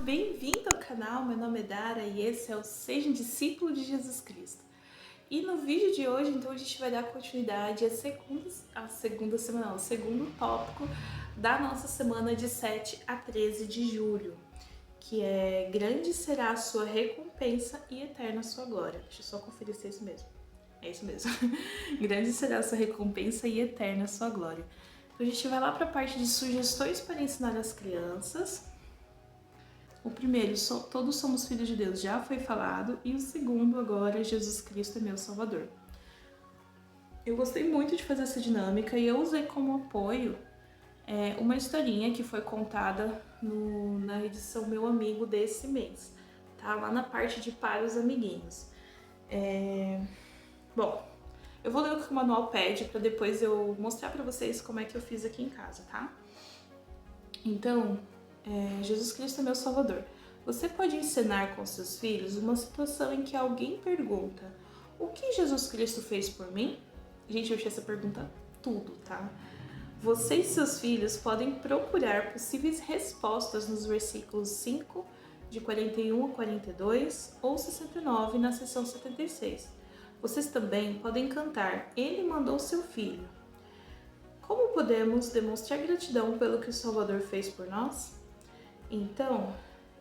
bem-vindo ao canal, meu nome é Dara e esse é o Seja um Discípulo de Jesus Cristo. E no vídeo de hoje, então, a gente vai dar continuidade ao segundo tópico da nossa semana de 7 a 13 de julho, que é Grande será a sua recompensa e eterna a sua glória. Deixa eu só conferir se é isso mesmo. É isso mesmo. Grande será a sua recompensa e eterna a sua glória. Então a gente vai lá para a parte de sugestões para ensinar as crianças. O primeiro, todos somos filhos de Deus, já foi falado. E o segundo, agora, Jesus Cristo é meu Salvador. Eu gostei muito de fazer essa dinâmica e eu usei como apoio uma historinha que foi contada na edição Meu Amigo desse mês. Tá lá na parte de para os amiguinhos. Bom, eu vou ler o que o manual pede para depois eu mostrar para vocês como é que eu fiz aqui em casa, tá? Então, Jesus Cristo é meu Salvador. Você pode ensinar com seus filhos uma situação em que alguém pergunta: o que Jesus Cristo fez por mim? Gente, eu achei essa pergunta tudo, tá? Você e seus filhos podem procurar possíveis respostas nos versículos 5, de 41 a 42, ou 69 na seção 76. Vocês também podem cantar Ele mandou seu filho. Como podemos demonstrar gratidão pelo que o Salvador fez por nós? Então,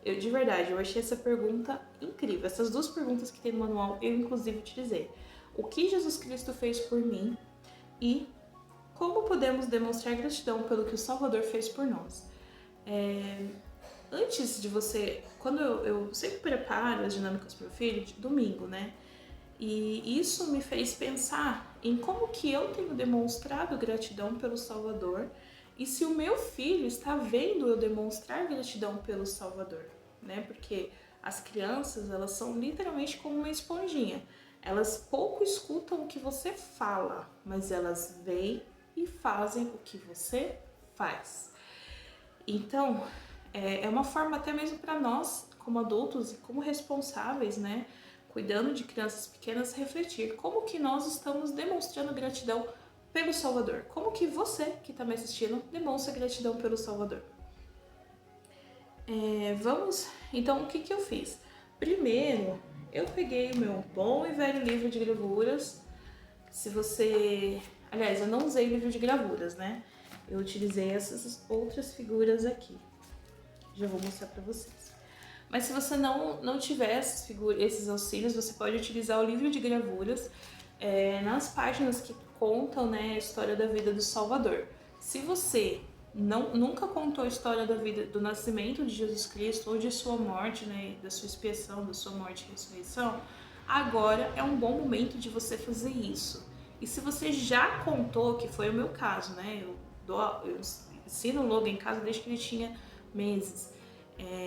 de verdade, eu achei essa pergunta incrível. Essas duas perguntas que tem no manual, eu inclusive utilizei. O que Jesus Cristo fez por mim e como podemos demonstrar gratidão pelo que o Salvador fez por nós? Antes de você... Quando eu sempre preparo as dinâmicas para o filho, de domingo, né? E isso me fez pensar em como que eu tenho demonstrado gratidão pelo Salvador e se o meu filho está vendo eu demonstrar gratidão pelo Salvador, né? Porque as crianças, elas são literalmente como uma esponjinha. Elas pouco escutam o que você fala, mas elas veem e fazem o que você faz. Então, é uma forma até mesmo para nós, como adultos e como responsáveis, né? Cuidando de crianças pequenas, refletir como que nós estamos demonstrando gratidão pelo Salvador. Como que você, que está me assistindo, demonstra gratidão pelo Salvador. Então, o que eu fiz? Primeiro, eu peguei o meu bom e velho livro de gravuras. Aliás, eu não usei livro de gravuras, né? Eu utilizei essas outras figuras aqui. Já vou mostrar para vocês. Mas se você não tiver esses auxílios, você pode utilizar o livro de gravuras nas páginas que contam, né, a história da vida do Salvador. Se você nunca contou a história da vida do nascimento de Jesus Cristo ou de sua morte, né, da sua expiação, da sua morte e ressurreição, agora é um bom momento de você fazer isso. E se você já contou, que foi o meu caso, né, eu ensino o Logan em casa desde que ele tinha meses.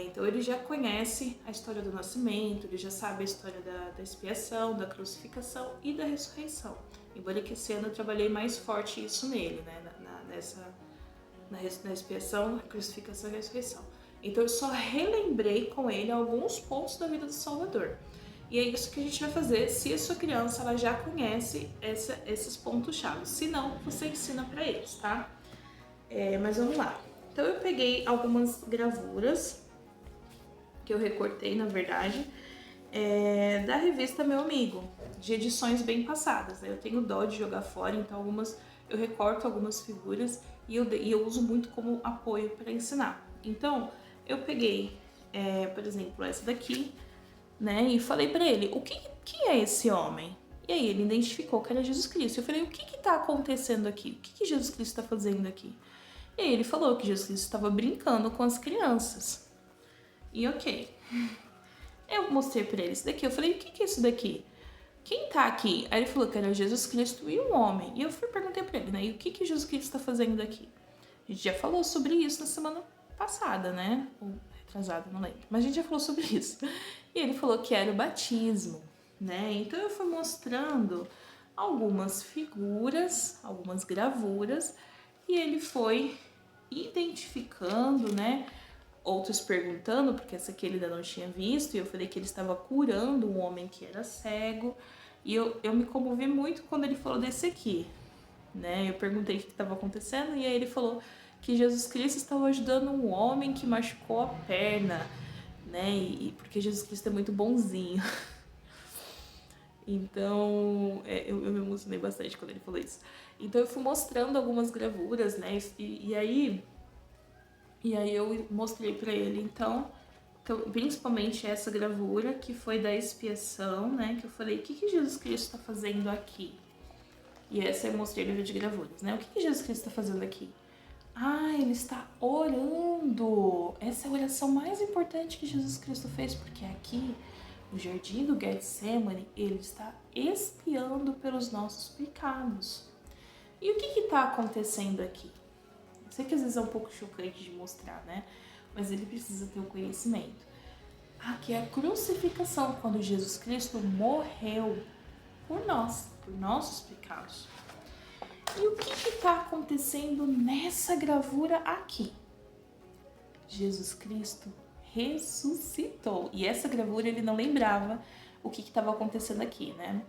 Então ele já conhece a história do nascimento, ele já sabe a história da expiação, da crucificação e da ressurreição. Embora que esse ano eu trabalhei mais forte isso nele, né? Na expiação, na crucificação e ressurreição. Então eu só relembrei com ele alguns pontos da vida do Salvador. E é isso que a gente vai fazer se a sua criança ela já conhece esses pontos-chave. Se não, você ensina para eles, tá? Mas vamos lá. Então eu peguei algumas gravuras, que eu recortei na verdade, da revista Meu Amigo, de edições bem passadas, né? Eu tenho dó de jogar fora, então eu recorto algumas figuras e eu uso muito como apoio para ensinar. Então eu peguei, por exemplo, essa daqui, né? E falei para ele, quem é esse homem? E aí ele identificou que era Jesus Cristo. Eu falei, o que está acontecendo aqui? O que Jesus Cristo está fazendo aqui? E aí ele falou que Jesus Cristo estava brincando com as crianças. E ok. Eu mostrei pra ele isso daqui. Eu falei, o que é isso daqui? Quem tá aqui? Aí ele falou que era Jesus Cristo e um homem. E eu perguntei pra ele, né? E o que Jesus Cristo está fazendo aqui? A gente já falou sobre isso na semana passada, né? Ou retrasada, não lembro. Mas a gente já falou sobre isso. E ele falou que era o batismo, né? Então eu fui mostrando algumas figuras, algumas gravuras. E ele foi identificando, né? Outros perguntando, porque essa aqui ele ainda não tinha visto, e eu falei que ele estava curando um homem que era cego, e eu me comovi muito quando ele falou desse aqui, né? Eu perguntei o que estava acontecendo, e aí ele falou que Jesus Cristo estava ajudando um homem que machucou a perna, né? E porque Jesus Cristo é muito bonzinho. Então, eu me emocionei bastante quando ele falou isso. Então eu fui mostrando algumas gravuras, né? E aí eu mostrei pra ele, então, principalmente essa gravura que foi da expiação, né? Que eu falei, o que Jesus Cristo está fazendo aqui? E essa eu mostrei no vídeo de gravuras, né? O que Jesus Cristo está fazendo aqui? Ah, ele está orando. Essa é a oração mais importante que Jesus Cristo fez, porque aqui, no jardim do Getsemane, ele está expiando pelos nossos pecados. E o que está acontecendo aqui? Eu sei que às vezes é um pouco chocante de mostrar, né? Mas ele precisa ter o conhecimento. Aqui é a crucificação, quando Jesus Cristo morreu por nós, por nossos pecados. E o que está acontecendo nessa gravura aqui? Jesus Cristo ressuscitou. E essa gravura ele não lembrava o que estava acontecendo aqui, né?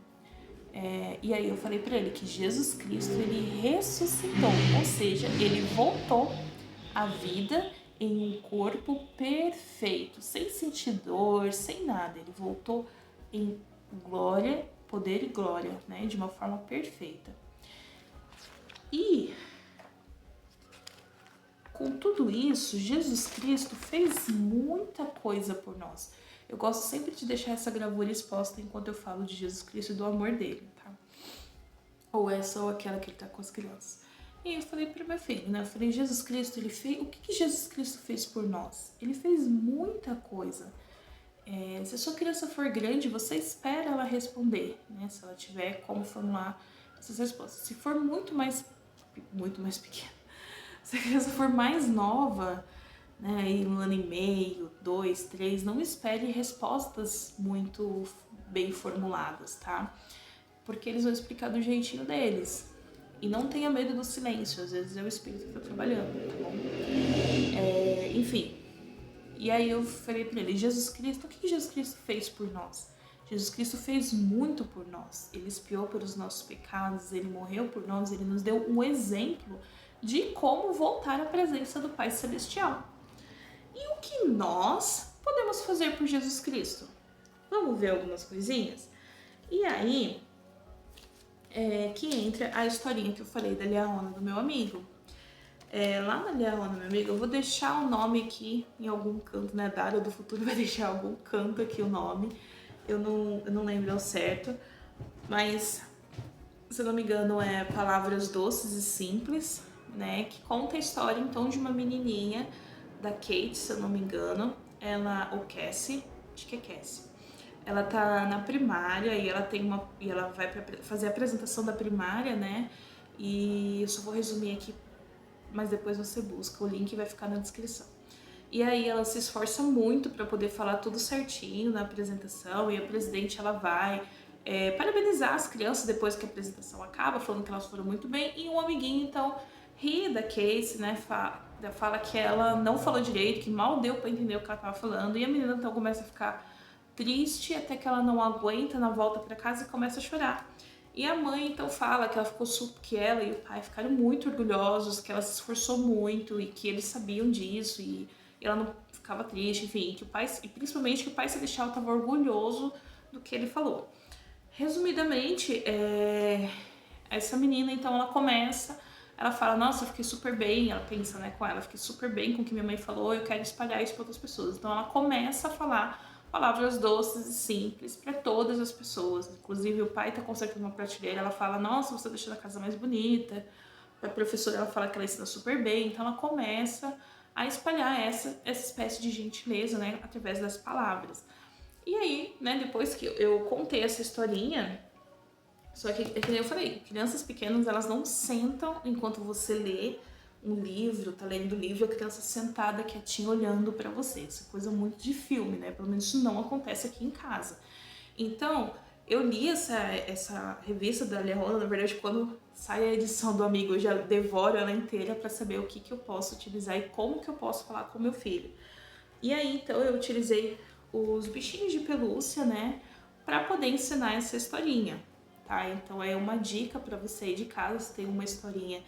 E aí eu falei para ele que Jesus Cristo ele ressuscitou, ou seja, ele voltou à vida em um corpo perfeito, sem sentir dor, sem nada. Ele voltou em glória, poder e glória, né? De uma forma perfeita. E com tudo isso, Jesus Cristo fez muita coisa por nós. Eu gosto sempre de deixar essa gravura exposta enquanto eu falo de Jesus Cristo e do amor dele, tá? Ou essa ou aquela que ele tá com as crianças. E eu falei para meu filho, né? Eu falei, Jesus Cristo, ele fez... O que Jesus Cristo fez por nós? Ele fez muita coisa. Se a sua criança for grande, você espera ela responder, né? Se ela tiver como formular essas respostas. Se for muito mais pequena, se a criança for mais nova, né, em 1 ano e meio, 2, 3, não espere respostas muito bem formuladas, tá? Porque eles vão explicar do jeitinho deles. E não tenha medo do silêncio, às vezes é o espírito que tá trabalhando, tá bom? Enfim. E aí eu falei pra ele, Jesus Cristo, o que Jesus Cristo fez por nós? Jesus Cristo fez muito por nós. Ele expiou pelos nossos pecados, ele morreu por nós, ele nos deu um exemplo de como voltar à presença do Pai Celestial. E o que nós podemos fazer por Jesus Cristo? Vamos ver algumas coisinhas? E aí que entra a historinha que eu falei da Leona, do meu amigo. Lá na Leona, meu amigo, eu vou deixar o nome aqui em algum canto, né? Dara do Futuro vai deixar em algum canto aqui o nome. Eu não lembro ao certo, mas, se eu não me engano, é Palavras Doces e Simples, né? Que conta a história, então, de uma menininha, da Kate, se eu não me engano. Ou Cassie, acho que é Cassie. Ela tá na primária e ela vai fazer a apresentação da primária, né? E eu só vou resumir aqui, mas depois você busca, o link vai ficar na descrição. E aí ela se esforça muito para poder falar tudo certinho na apresentação, e a presidente ela vai parabenizar as crianças depois que a apresentação acaba, falando que elas foram muito bem, e um amiguinho então ri da Casey, né, fala que ela não falou direito, que mal deu para entender o que ela tava falando, e a menina então começa a ficar triste até que ela não aguenta na volta para casa e começa a chorar. E a mãe então fala que que ela e o pai ficaram muito orgulhosos, que ela se esforçou muito e que eles sabiam disso e ela não ficava triste, enfim, que o pai, e principalmente que o Pai Celestial estava orgulhoso do que ele falou. Resumidamente, essa menina então ela fala, nossa, eu fiquei super bem, ela pensa, né, com ela, fiquei super bem com o que minha mãe falou, eu quero espalhar isso para outras pessoas. Então ela começa a falar palavras doces e simples para todas as pessoas. Inclusive o pai tá consertando uma prateleira, ela fala, nossa, você tá deixando a casa mais bonita. A professora ela fala que ela ensina super bem, então ela começa a espalhar essa espécie de gentileza, né, através das palavras. E aí, né, depois que eu contei essa historinha, só que, é que nem eu falei, crianças pequenas, elas não sentam enquanto você lê um livro, tá lendo o livro, a criança sentada quietinha olhando pra você. Isso é coisa muito de filme, né? Pelo menos isso não acontece aqui em casa. Então, eu li essa revista da Leona, na verdade, quando sai a edição do amigo, eu já devoro ela inteira pra saber o que eu posso utilizar e como que eu posso falar com meu filho. E aí, então, eu utilizei os bichinhos de pelúcia, né, pra poder ensinar essa historinha, tá? Então, é uma dica pra você aí de casa, se tem uma historinha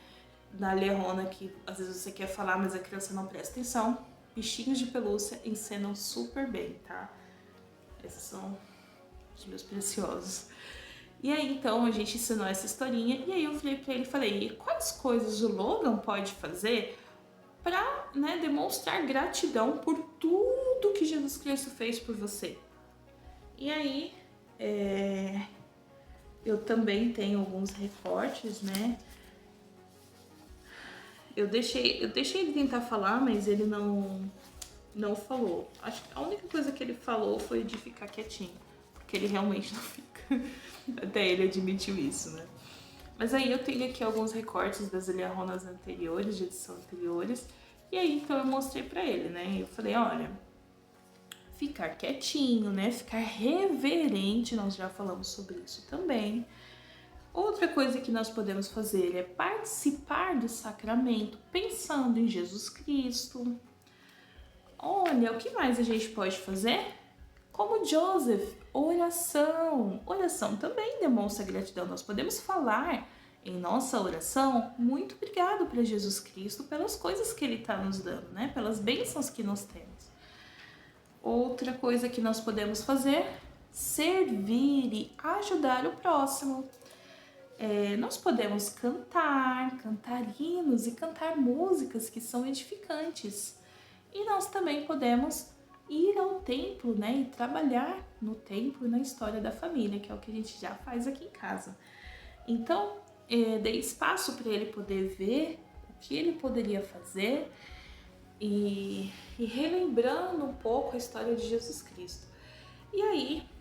da Leona que às vezes você quer falar, mas a criança não presta atenção. bichinhos de pelúcia encenam super bem, tá? Esses são os meus preciosos. E aí, então, a gente ensinou essa historinha, e aí eu falei pra ele, falei, quais coisas o Logan pode fazer pra, né, demonstrar gratidão por tudo que Jesus Cristo fez por você? E aí, eu também tenho alguns recortes, né? Eu deixei ele tentar falar, mas ele não falou. Acho que a única coisa que ele falou foi de ficar quietinho, porque ele realmente não fica. Até ele admitiu isso, né? Mas aí eu tenho aqui alguns recortes das Eliaronas anteriores, de edição anteriores, e aí então eu mostrei pra ele, né? Eu falei, olha, ficar quietinho, né? Ficar reverente, nós já falamos sobre isso também. Outra coisa que nós podemos fazer é participar do sacramento pensando em Jesus Cristo. Olha, o que mais a gente pode fazer? Como Joseph, oração. Oração também demonstra gratidão. Nós podemos falar em nossa oração, muito obrigado para Jesus Cristo pelas coisas que Ele está nos dando, né? Pelas bênçãos que nós temos. Outra coisa que nós podemos fazer, servir e ajudar o próximo. Nós podemos cantar hinos e cantar músicas que são edificantes. E nós também podemos ir ao templo, né, e trabalhar no templo e na história da família, que é o que a gente já faz aqui em casa. Então, dei espaço para ele poder ver o que ele poderia fazer e relembrando um pouco a história de Jesus Cristo. E aí,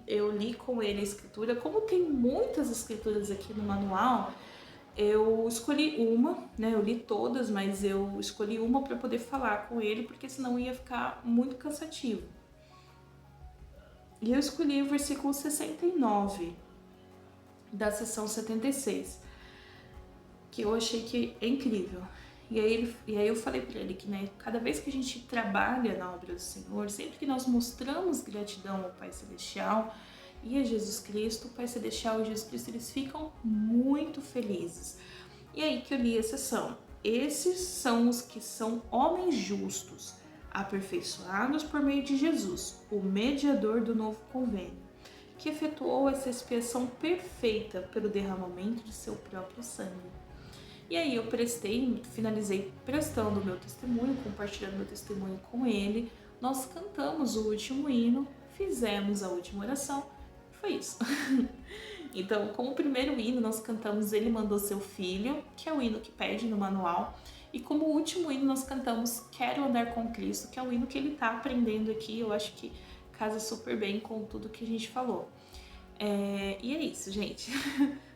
eu li com ele a escritura. Como tem muitas escrituras aqui no manual, eu escolhi uma, né? Eu li todas, mas eu escolhi uma para poder falar com ele, porque senão ia ficar muito cansativo. E eu escolhi o versículo 69 da seção 76, que eu achei que é incrível. E aí eu falei para ele que, né, cada vez que a gente trabalha na obra do Senhor, sempre que nós mostramos gratidão ao Pai Celestial e a Jesus Cristo, o Pai Celestial e Jesus Cristo, eles ficam muito felizes. E aí que eu li a sessão. Esses são os que são homens justos, aperfeiçoados por meio de Jesus, o mediador do novo convênio, que efetuou essa expiação perfeita pelo derramamento de seu próprio sangue. E aí eu finalizei prestando o meu testemunho, compartilhando meu testemunho com ele. Nós cantamos o último hino, fizemos a última oração, foi isso. Então, como primeiro hino, nós cantamos Ele Mandou Seu Filho, que é o hino que pede no manual. E como último hino, nós cantamos Quero Andar com Cristo, que é o hino que ele está aprendendo aqui. Eu acho que casa super bem com tudo que a gente falou. E é isso, gente.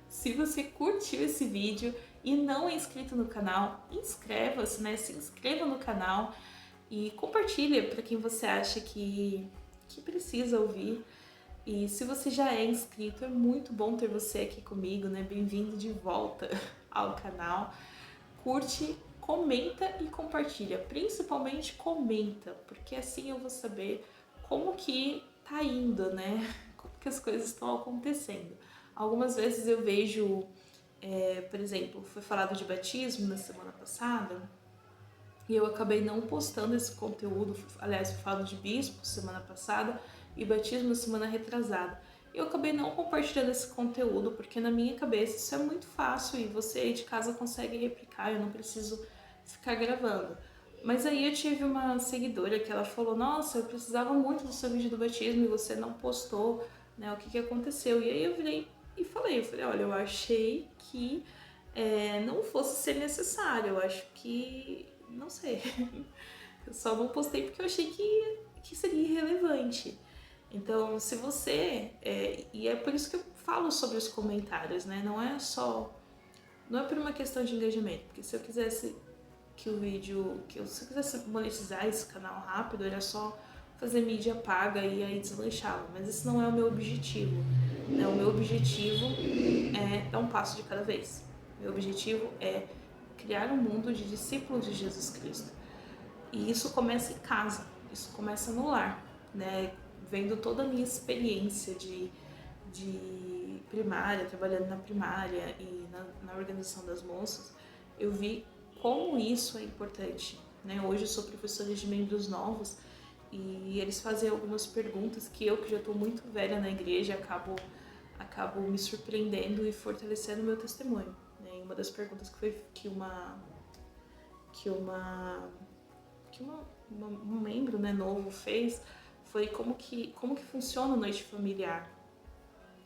Se você curtiu esse vídeo e não é inscrito no canal, inscreva-se, né? Se inscreva no canal e compartilha para quem você acha que precisa ouvir. E se você já é inscrito, é muito bom ter você aqui comigo, né? Bem-vindo de volta ao canal. Curte, comenta e compartilha. Principalmente comenta, porque assim eu vou saber como que tá indo, né? Como que as coisas estão acontecendo. Algumas vezes eu vejo, por exemplo, foi falado de batismo na semana passada e eu acabei não postando esse conteúdo. Aliás, foi falado de bispo semana passada e batismo na semana retrasada. Eu acabei não compartilhando esse conteúdo porque na minha cabeça isso é muito fácil e você aí de casa consegue replicar, eu não preciso ficar gravando. Mas aí eu tive uma seguidora que ela falou, nossa, eu precisava muito do seu vídeo do batismo e você não postou, né, o que aconteceu? E aí eu virei e falei, olha, eu achei que não fosse ser necessário, eu acho que, não sei, eu só não postei porque eu achei que seria irrelevante. Então, se você, e é por isso que eu falo sobre os comentários, né, não é por uma questão de engajamento, porque se eu quisesse que o vídeo, se eu quisesse monetizar esse canal rápido, era só fazer mídia paga e aí deslanchava, mas esse não é o meu objetivo, né? O meu objetivo é dar um passo de cada vez. Meu objetivo é criar um mundo de discípulos de Jesus Cristo. E isso começa em casa, isso começa no lar, né? Vendo toda a minha experiência de primária, trabalhando na primária e na organização das moças, eu vi como isso é importante, né? Hoje eu sou professora de membros novos e eles fazem algumas perguntas que eu, que já estou muito velha na igreja, acabo me surpreendendo e fortalecendo o meu testemunho, né? E uma das perguntas que foi um membro, né, novo fez foi como que funciona a noite familiar,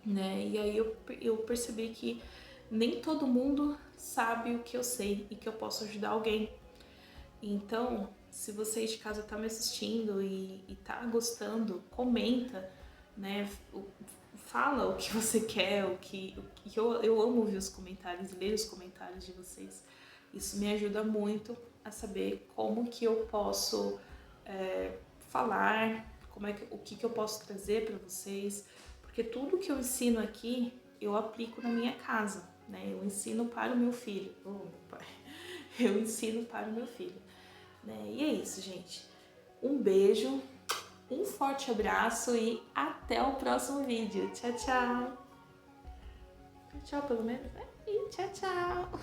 né? E aí eu percebi que nem todo mundo sabe o que eu sei e que eu posso ajudar alguém. Então, se você de casa tá me assistindo e tá gostando, comenta, né? Fala o que você quer, o que eu amo ouvir os comentários, ler os comentários de vocês. Isso me ajuda muito a saber como que eu posso falar, o que eu posso trazer para vocês, porque tudo que eu ensino aqui eu aplico na minha casa, né? Eu ensino para o meu filho. Oh, meu pai. Eu ensino para o meu filho, né? E é isso, gente. Um beijo, um forte abraço e até o próximo vídeo. Tchau, tchau. Tchau, pelo menos. E tchau, tchau.